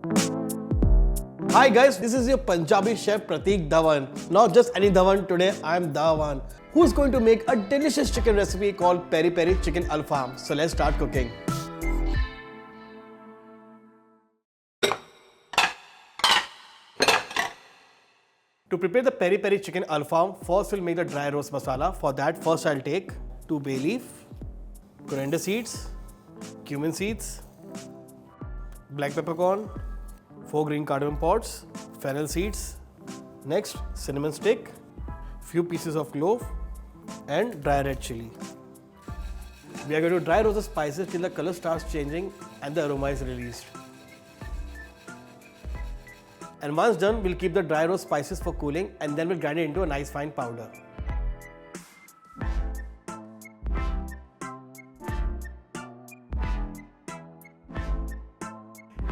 Hi guys, this is your Punjabi chef Pratik Dhawan. Not just any Dhawan, today I am Dhawan, who's going to make a delicious chicken recipe called Peri Peri Chicken Alfam. So let's start cooking. To prepare the Peri Peri Chicken Alfam, first we'll make the dry roast masala. For that, first I'll take 2 bay leaf, Coriander Seeds, Cumin Seeds, Black Peppercorn, 4 green cardamom pods, Fennel Seeds, next cinnamon stick, few pieces of clove and dry red chilli. We are going to dry roast the spices till the color starts changing and the aroma is released. And once done, we'll keep the dry roast spices for cooling and then we'll grind it into a nice fine powder.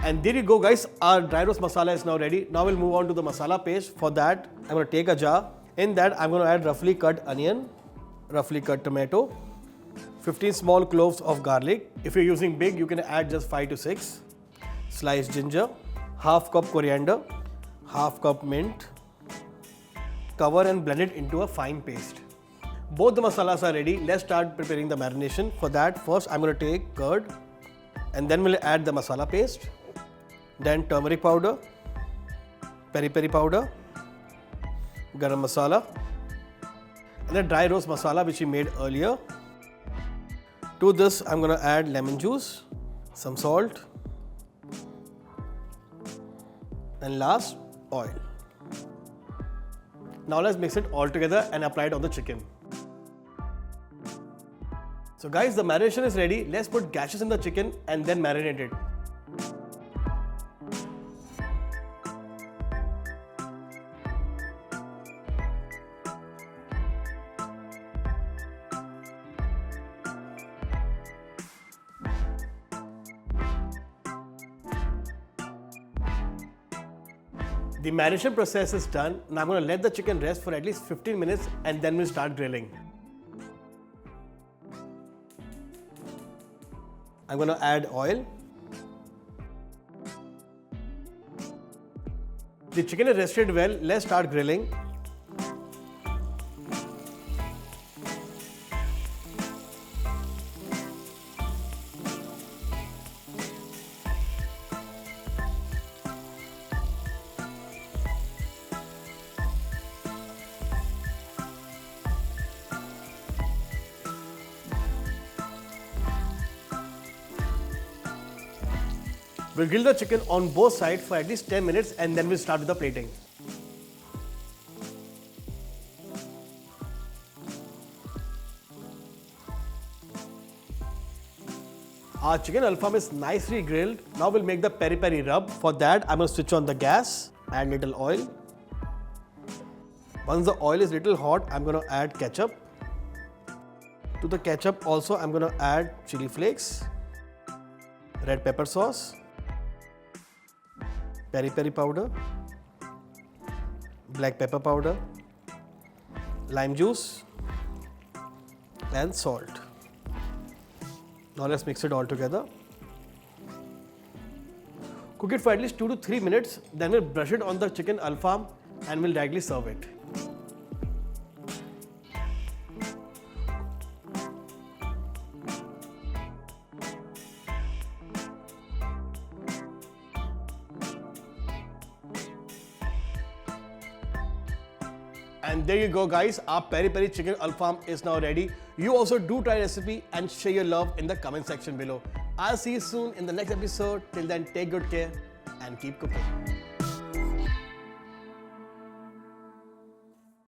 And there you go guys, our dry roast masala is now ready. Now we'll move on to the masala paste. For that, I'm going to take a jar. In that, I'm going to add roughly cut onion, roughly cut tomato, 15 small cloves of garlic. If you're using big, you can add just 5 to 6. Sliced ginger, half cup coriander, half cup mint. Cover and blend it into a fine paste. Both the masalas are ready. Let's start preparing the marination. For that, first I'm going to take curd and then we'll add the masala paste. Then turmeric powder, peri peri powder, garam masala, and the dry roast masala which we made earlier. To this, I'm going to add lemon juice, some salt, and last, oil. Now let's mix it all together and apply it on the chicken. So guys, the marination is ready. Let's put gases in the chicken and then marinate it. The marination process is done. Now I'm going to let the chicken rest for at least 15 minutes and then we'll start grilling. I'm going to add oil. The chicken is rested well. Let's start grilling. We'll grill the chicken on both sides for at least 10 minutes and then we'll start with the plating. Our chicken alfam is nicely grilled. Now we'll make the peri peri rub. For that, I'm going to switch on the gas, add little oil. Once the oil is little hot, I'm going to add ketchup. To the ketchup also, I'm going to add chili flakes, red pepper sauce, peri peri powder, black pepper powder, lime juice and salt. Now let's mix it all together. Cook it for at least 2 to 3 minutes, then we'll brush it on the chicken alfam and we'll directly serve it. And there you go guys, our peri peri chicken alfam is now ready. You also do try the recipe and share your love in the comment section below. I'll see you soon in the next episode. Till then, take good care and keep cooking.